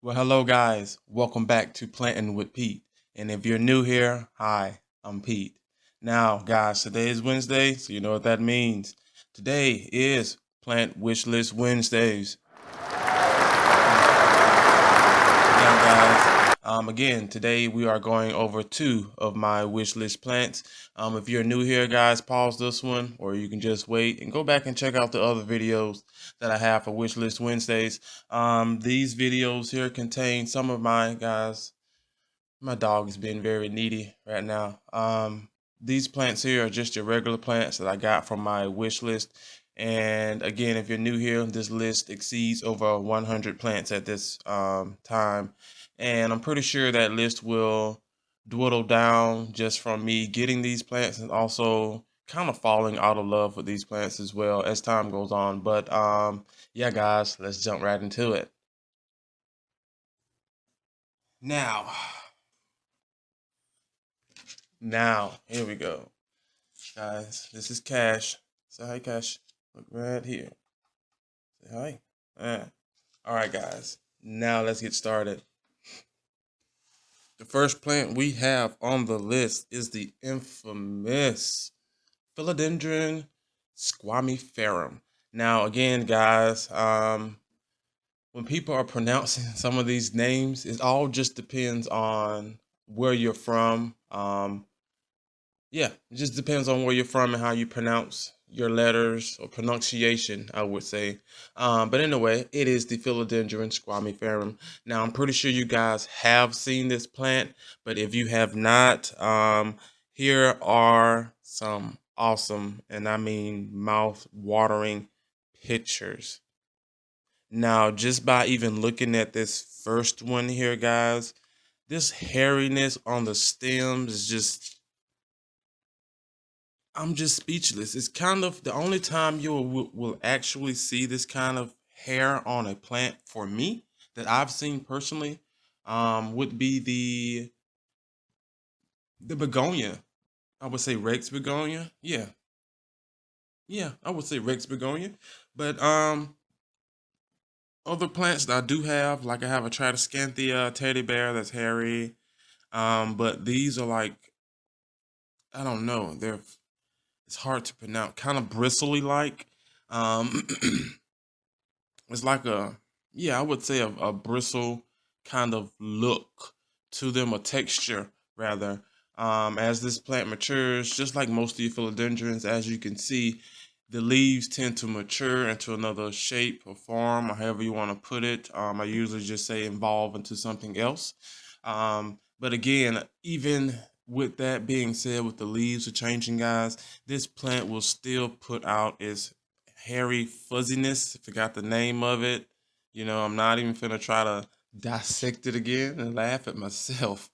Well, hello guys. Welcome back to Planting with Pete. And if you're new here, hi, I'm Pete. Now, guys, today is Wednesday, so you know what that means. Today is Plant Wishlist Wednesdays. Now, guys, again, today we are going over two of my wish list plants. If you're new here, guys, pause this one, or you can just wait and go back and check out the other videos that I have for wish list Wednesdays. These videos here contain some of my dog is being very needy right now. These plants here are just your regular plants that I got from my wish list. And again, if you're new here, this list exceeds over 100 plants at this time. And I'm pretty sure that list will dwindle down just from me getting these plants and also kind of falling out of love with these plants as well as time goes on. But yeah, guys, let's jump right into it. Now, here we go. Guys, this is Cash. Say hi, Cash. Look right here. Say hi. All right, guys. Now let's get started. The first plant we have on the list is the infamous Philodendron squamiferum. Now, again, guys, when people are pronouncing some of these names, it all just depends on where you're from. Yeah, it just depends on where you're from and how you pronounce your letters or pronunciation, I would say. But anyway, it is the Philodendron squamiferum. Now, I'm pretty sure you guys have seen this plant, but if you have not, here are some awesome, and I mean mouth-watering pictures. Now, just by even looking at this first one here, guys, this hairiness on the stems is just I'm just speechless. It's kind of the only time you will actually see this kind of hair on a plant for me that I've seen personally would be the begonia. I would say Rex begonia. Yeah, I would say Rex begonia. But other plants that I do have, like I have a Tradescanthia teddy bear that's hairy. But these are like I don't know. It's hard to pronounce, kind of bristly like. Um, it's like yeah, I would say a bristle kind of look to them, a texture rather. As this plant matures, just like most of your philodendrons, as you can see, the leaves tend to mature into another shape or form, or however you want to put it. I usually just say evolve into something else. But again, even with that being said, with the leaves are changing, guys, this plant will still put out its hairy fuzziness. Forgot the name of it. You know, I'm not even finna try to dissect it again and laugh at myself.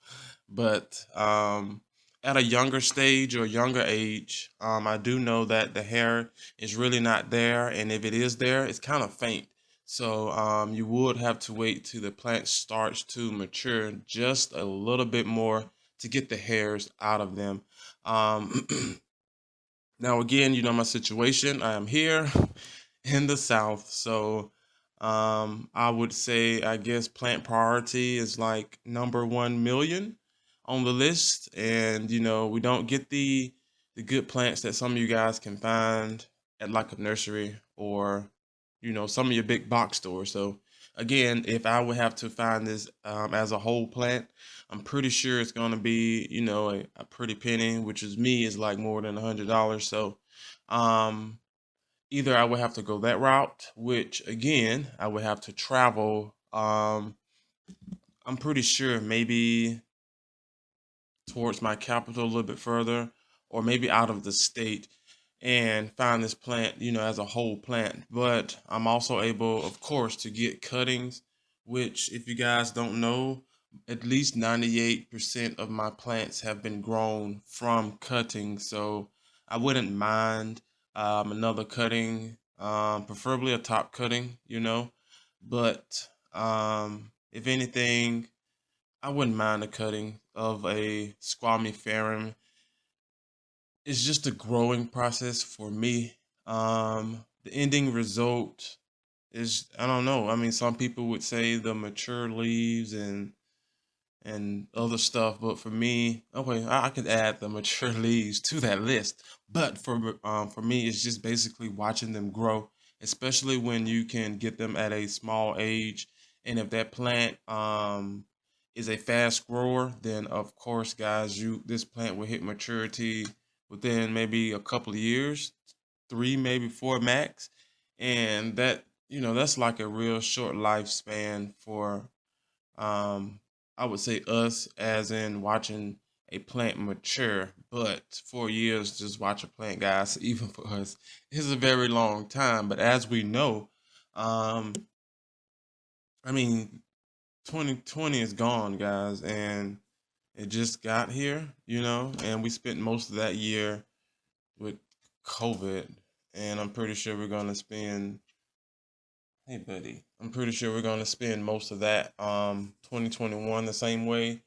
But at a younger stage or younger age, I do know that the hair is really not there, and if it is there, it's kind of faint. So you would have to wait till the plant starts to mature just a little bit more to get the hairs out of them. Um, Now, again, you know my situation. I am here in the South. So I would say, I guess, plant priority is like number 1 million on the list. And, you know, we don't get the good plants that some of you guys can find at like a nursery or, you know, some of your big box stores. So again, if I would have to find this as a whole plant, I'm pretty sure it's going to be, you know, a pretty penny, which is me, is like more than $100. So, um, either I would have to go that route, which again, I would have to travel. I'm pretty sure maybe towards my capital a little bit further, or maybe out of the state and find this plant, you know, as a whole plant. But I'm also able, of course, to get cuttings, which, if you guys don't know, at least 98% of my plants have been grown from cuttings. So I wouldn't mind another cutting, preferably a top cutting, you know. But if anything, I wouldn't mind a cutting of a squamiferum. It's just a growing process for me. The ending result, Is I don't know. I mean, some people would say the mature leaves and other stuff. But for me, okay, I could add the mature leaves to that list. But for me, it's just basically watching them grow, especially when you can get them at a small age. And if that plant is a fast grower, then of course, guys, you this plant will hit maturity within maybe a couple of years, three, maybe four max. And that, that's like a real short lifespan for um, I would say us, as in watching a plant mature, but 4 years just watch a plant, guys, even for us, is a very long time. But as we know, um, I mean, 2020 is gone, guys, and it just got here, and we spent most of that year with COVID, and I'm pretty sure we're gonna spend. Hey, buddy, I'm pretty sure we're gonna spend most of that 2021 the same way.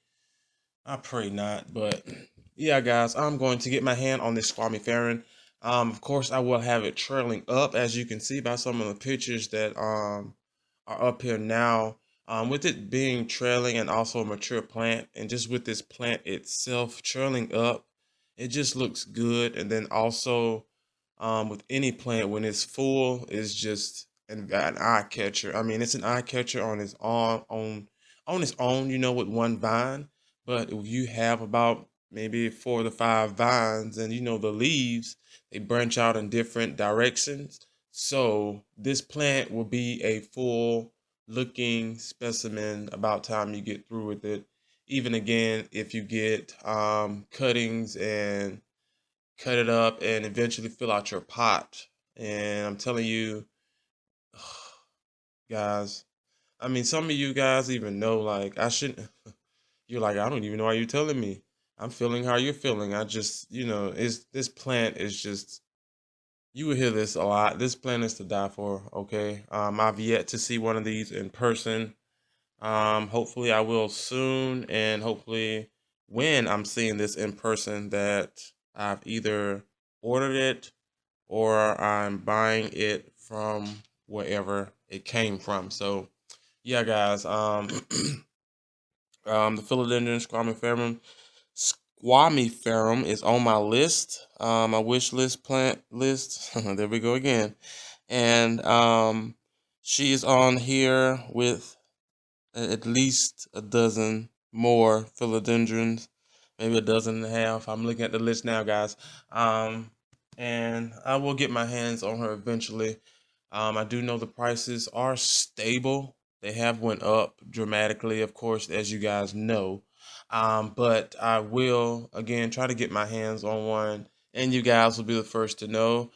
I pray not, but yeah, guys, I'm going to get my hand on this Squammy Farron. Of course, I will have it trailing up, as you can see by some of the pictures that are up here now. With it being trailing and also a mature plant, and just with this plant itself trailing up, it just looks good. And then also, with any plant when it's full, is just an eye catcher. I mean, it's an eye catcher on its on its own, with one vine. But if you have about maybe 4 to 5 vines, and the leaves, they branch out in different directions. So this plant will be a full looking specimen about time you get through with it. Even again, if you get cuttings and cut it up and eventually fill out your pot. And I'm telling you, guys, I mean, some of you guys even know, like, I shouldn't. You're like, I don't even know why you're telling me. I'm feeling how you're feeling. I just, is this plant is just. You will hear this a lot. This plant is to die for. Okay. I've yet to see one of these in person. Hopefully I will soon, and hopefully when I'm seeing this in person, that I've either ordered it or I'm buying it from wherever it came from. So yeah, guys. The Philodendron squamiferum is on my list. My wish list plant list. There we go again. And she's on here with at least a dozen more philodendrons, maybe a dozen and a half. I'm looking at the list now, guys. And I will get my hands on her eventually. I do know the prices are stable. They have went up dramatically, of course, as you guys know. But I will again try to get my hands on one, and you guys will be the first to know.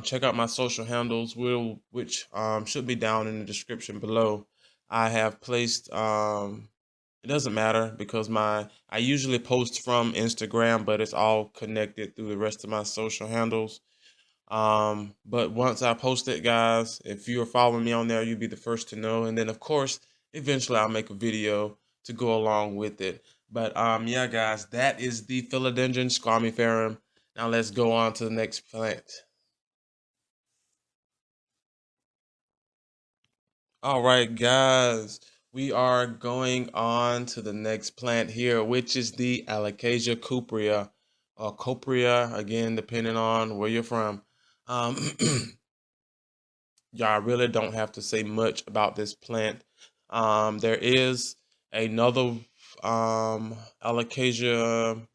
Check out my social handles, which should be down in the description below. I have placed it doesn't matter because I usually post from Instagram, but it's all connected through the rest of my social handles. But once I post it, guys, if you're following me on there, you'll be the first to know. And then of course, eventually I'll make a video to go along with it. But yeah, guys, that is the Philodendron squamiferum. Now let's go on to the next plant. All right, guys, we are going on to the next plant here, which is the Alocasia cuprea, or copria, again, depending on where you're from. Um, yeah, I really don't have to say much about this plant. There is another Alocasia.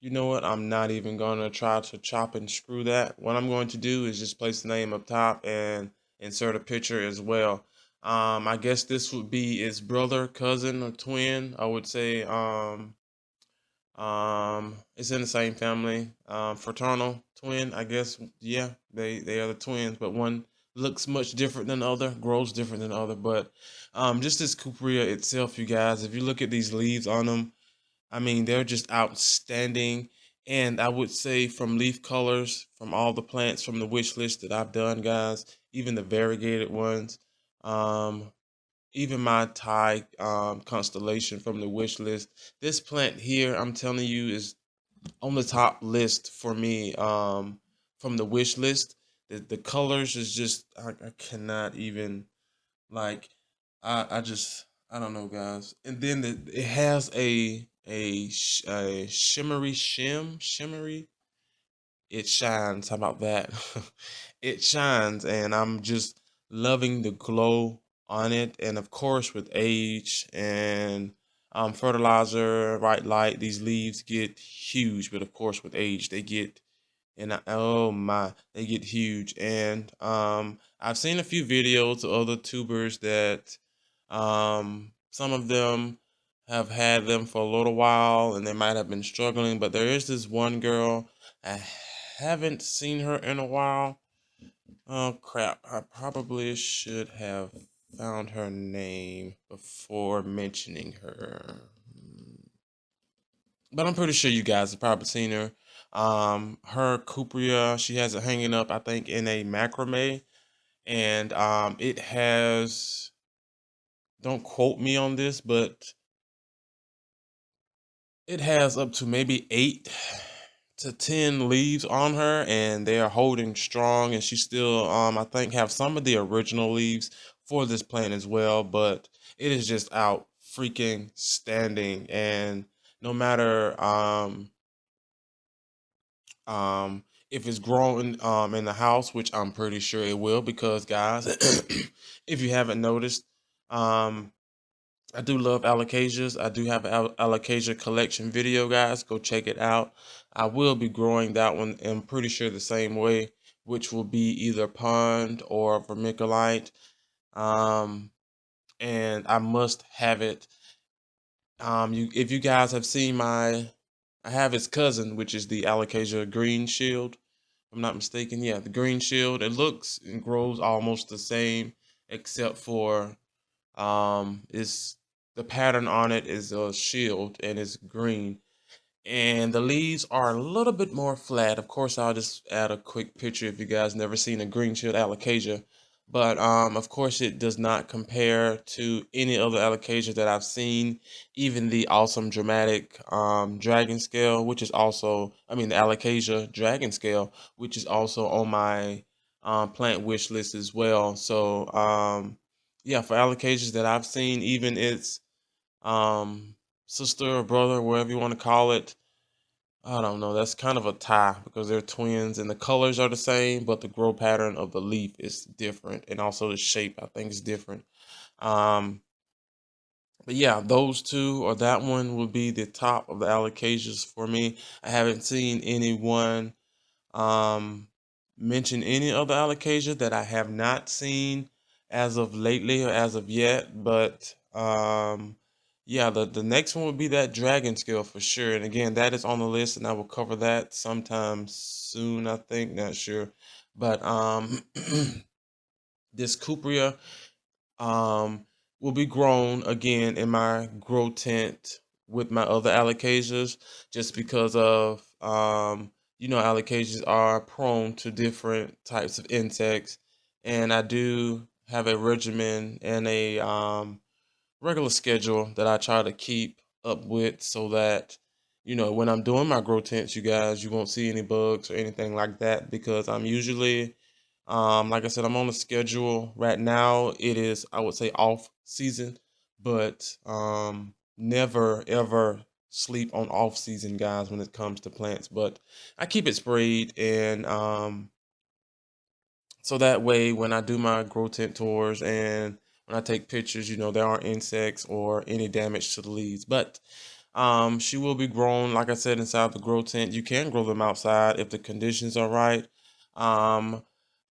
You know what? I'm not even going to try to chop and screw that. What I'm going to do is just place the name up top and insert a picture as well. I guess this would be its brother, cousin, or twin. I would say it's in the same family. Fraternal twin, I guess. Yeah, they are the twins, but one looks much different than the other, grows different than the other. But just this cuprea itself, you guys, if you look at these leaves on them, I mean, they're just outstanding. And I would say from leaf colors, from all the plants from the wish list that I've done, guys, even the variegated ones, um, even my Thai constellation from the wish list. This plant here, I'm telling you, is on the top list for me from the wish list. The colors is just I cannot even like I just I don't know, guys. And then it has a shimmery. It shines. How about that? It shines, and I'm just loving the glow on it. And of course, with age and fertilizer, right light, these leaves get huge. But of course, with age, they get oh my, they get huge. And I've seen a few videos of other tubers that some of them have had them for a little while and they might have been struggling, but there is this one girl. I haven't seen her in a while. Oh crap, I probably should have found her name before mentioning her. But I'm pretty sure you guys have probably seen her. Her cupria, she has it hanging up, I think, in a macrame, and it has. Don't quote me on this, but it has up to maybe 8 to 10 leaves on her, and they are holding strong. And she still, I think, have some of the original leaves for this plant as well. But it is just out freaking standing, and no matter if it's growing in the house, which I'm pretty sure it will, because guys, if you haven't noticed, um I do love alocasias. I do have an alocasia collection video, guys. Go check it out. I will be growing that one, I'm pretty sure the same way, which will be either pond or vermiculite. Um, and I must have it. If you guys have seen I have its cousin, which is the alocasia green shield. If I'm not mistaken. Yeah, the green shield. It looks and grows almost the same, except for it's the pattern on it is a shield and it's green, and the leaves are a little bit more flat. Of course, I'll just add a quick picture if you guys never seen a green shield alocasia, but of course it does not compare to any other alocasia that I've seen. Even the awesome dramatic dragon scale, which is also, I mean, the alocasia dragon scale, which is also on my plant wish list as well. So yeah, for alocasias that I've seen, even its um sister or brother, whatever you want to call it, I don't know. That's kind of a tie because they're twins and the colors are the same, but the grow pattern of the leaf is different, and also the shape I think is different. Um, but yeah, those two or that one would be the top of the alocasias for me. I haven't seen anyone um, mention any other alocasia that I have not seen as of lately or as of yet. But yeah, the next one would be that dragon scale for sure. And again, that is on the list, and I will cover that sometime soon. I think, not sure, but this cupria um, will be grown again in my grow tent with my other alocasias, just because of alocasias are prone to different types of insects, and I do have a regimen and a regular schedule that I try to keep up with, so that when I'm doing my grow tents, you guys, you won't see any bugs or anything like that, because I'm usually like I said, I'm on a schedule right now. It is, I would say, off season, but never ever sleep on off season, guys, when it comes to plants. But I keep it sprayed, and so that way when I do my grow tent tours and when I take pictures, there aren't insects or any damage to the leaves. But she will be grown, like I said, inside the grow tent. You can grow them outside if the conditions are right. Um,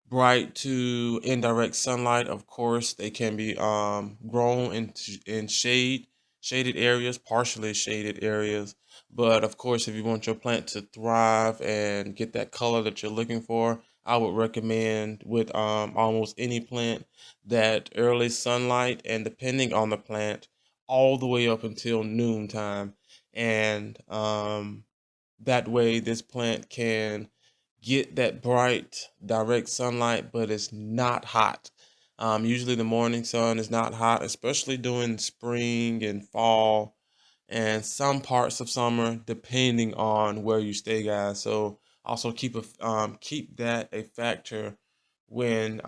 Bright to indirect sunlight, of course, they can be grown in shaded areas, partially shaded areas. But of course, if you want your plant to thrive and get that color that you're looking for, I would recommend with almost any plant that early sunlight, and depending on the plant, all the way up until noontime. And that way, this plant can get that bright, direct sunlight, but it's not hot. Usually, the morning sun is not hot, especially during spring and fall and some parts of summer, depending on where you stay, guys. So, also keep that a factor when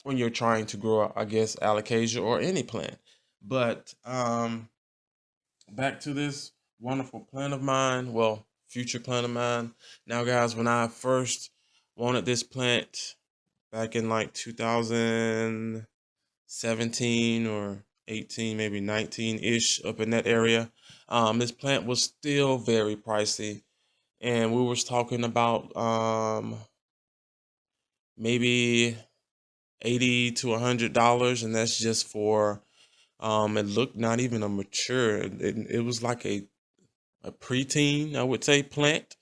when you're trying to grow, I guess, alocasia or any plant. But back to this wonderful plant of mine, well, future plant of mine. Now, guys, when I first wanted this plant back in like 2017 or 18, maybe 19-ish, up in that area, this plant was still very pricey. And we was talking about maybe 80 to $100, and that's just for it looked not even a mature. It was like a preteen, I would say, plant.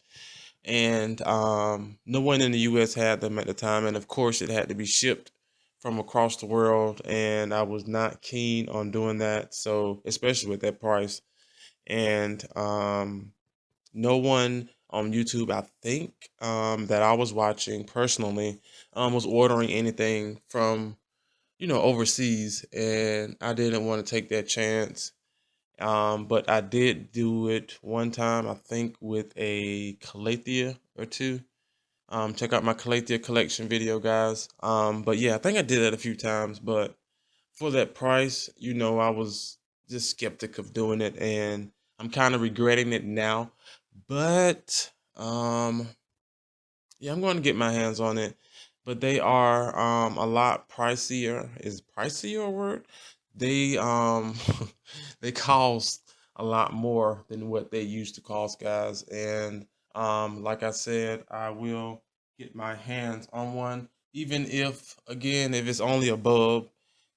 And no one in the U.S. had them at the time, and of course, it had to be shipped from across the world, and I was not keen on doing that. So, especially with that price, and no one on YouTube, I think, that I was watching personally, was ordering anything from overseas, and I didn't want to take that chance. But I did do it one time, I think, with a calathea or two. Check out my calathea collection video, guys. But yeah, I think I did that a few times, but for that price, I was just skeptic of doing it, and I'm kind of regretting it now. But yeah, I'm going to get my hands on it, but they are a lot pricier. Is pricier a word? They they cost a lot more than what they used to cost, guys. And like I said, I will get my hands on one, even if, again, if it's only a bulb.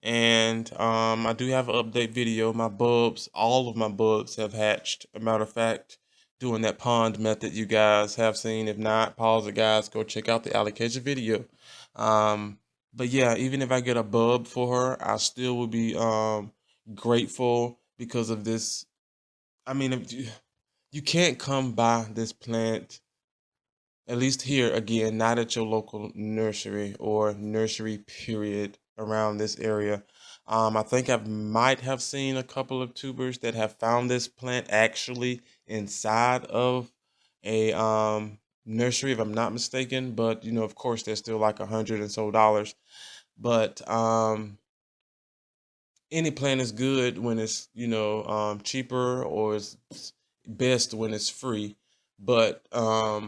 And I do have an update video. My bulbs, all of my bulbs have hatched. A matter of fact, doing that pond method you guys have seen. If not, pause it, guys. Go check out the alocasia video. But yeah, even if I get a bulb for her, I still would be grateful because of this. I mean, if you can't come by this plant, at least here, again, not at your local nursery or nursery period around this area. I think I might have seen a couple of tubers that have found this plant actually inside of a nursery, if I'm not mistaken. But of course, they're still like $100 and so. But any plant is good when it's cheaper, or it's best when it's free. But at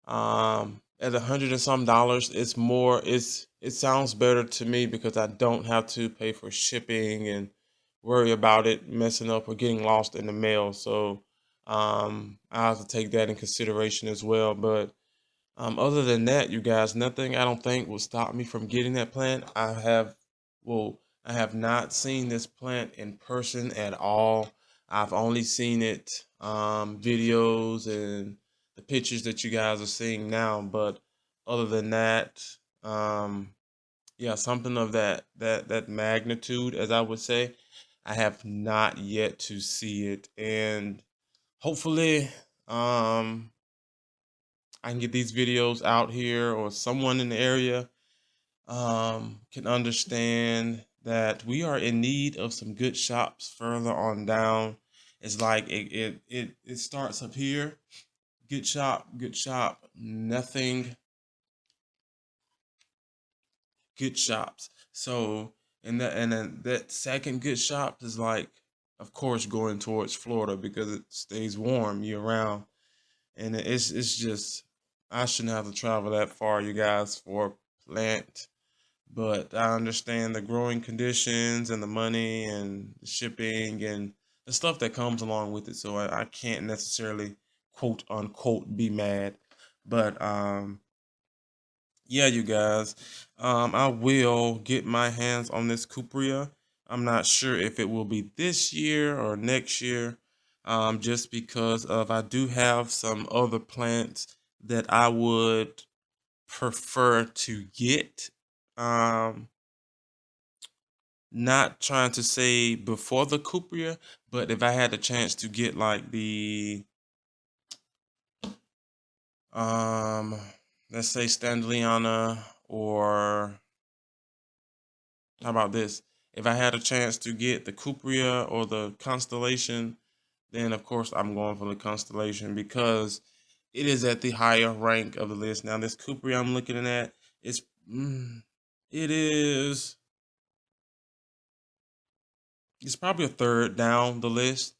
$100 and some, it sounds better to me because I don't have to pay for shipping and worry about it messing up or getting lost in the mail. So I have to take that in consideration as well. But other than that, you guys, nothing, I don't think, will stop me from getting that plant. I have not seen this plant in person at all. I've only seen it videos and the pictures that you guys are seeing now. But other than that, yeah, something of that magnitude, as I would say, I have not yet to see it. And hopefully, I can get these videos out here, or someone in the area can understand that we are in need of some good shops further on down. It's like it starts up here. Good shop, nothing, good shops. So, and then that second good shop is like, of course, going towards Florida because it stays warm year round. And it's just, I shouldn't have to travel that far, you guys, for a plant. But I understand the growing conditions and the money and the shipping and the stuff that comes along with it. So I can't necessarily, quote unquote, be mad. But yeah, you guys, I will get my hands on this cupria. I'm not sure if it will be this year or next year, just because of, I do have some other plants that I would prefer to get. Not trying to say before the cupria, but if I had a chance to get like the um let's say Standeliana, or how about this? If I had a chance to get the cupria or the constellation, then of course I'm going for the constellation because it is at the higher rank of the list. Now, this Cupria I'm looking at is, it is, it's probably a third down the list.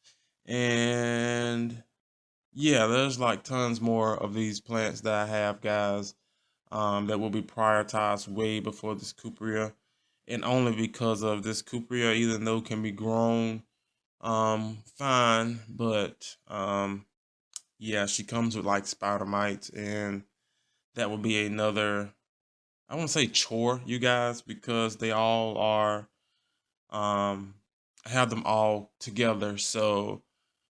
And yeah, there's like tons more of these plants that I have, guys, that will be prioritized way before this Cupria. And only because of this Cupria, even though it can be grown fine, but yeah, she comes with like spider mites, and that will be another, I won't say chore, you guys, because they all are, I have them all together so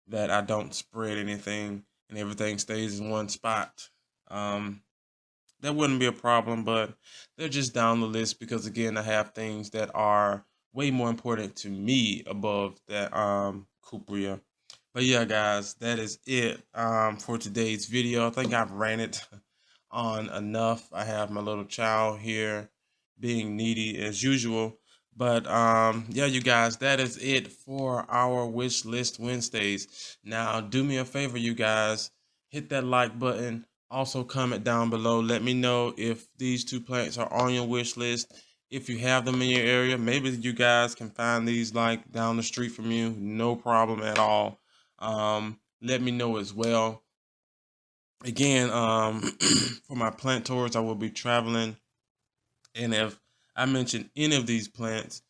that I don't spread anything and everything stays in one spot. That wouldn't be a problem, but they're just down the list because, again, I have things that are way more important to me above that Cupria. But yeah, guys, that is it for today's video. I think I've ranted on enough. I have my little child here being needy as usual. But yeah, you guys, that is it for our wish list Wednesdays. Now, do me a favor, you guys, hit that like button. Also, comment down below. Let me know if these two plants are on your wish list. If you have them in your area, maybe you guys can find these like down the street from you. No problem at all. Let me know as well. Again, for my plant tours, I will be traveling. And if I mention any of these plants,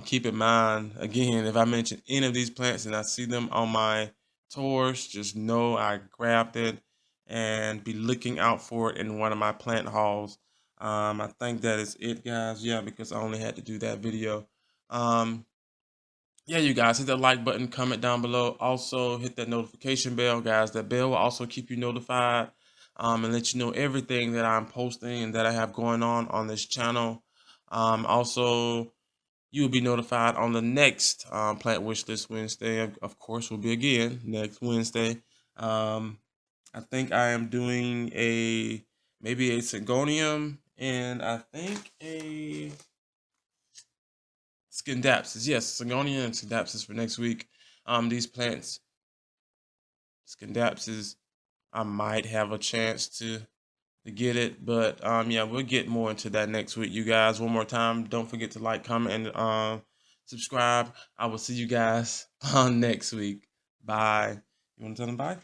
keep in mind, again, if I mention any of these plants and I see them on my tours, just know I grabbed it and be looking out for it in one of my plant hauls. I think that is it, guys. Yeah, because I only had to do that video. Yeah, you guys, hit that like button, comment down below. Also, hit that notification bell, guys. That bell will also keep you notified and let you know everything that I'm posting and that I have going on this channel. Also, you will be notified on the next Plant Wish List Wednesday. Of course, will be again next Wednesday. I think I am doing maybe a Syngonium and I think a Scindapsus. Yes, Syngonium and Scindapsus for next week. These plants, Scindapsus, I might have a chance to get it, but yeah, we'll get more into that next week. You guys, one more time, don't forget to like, comment, and subscribe. I will see you guys on next week. Bye. You want to tell them bye?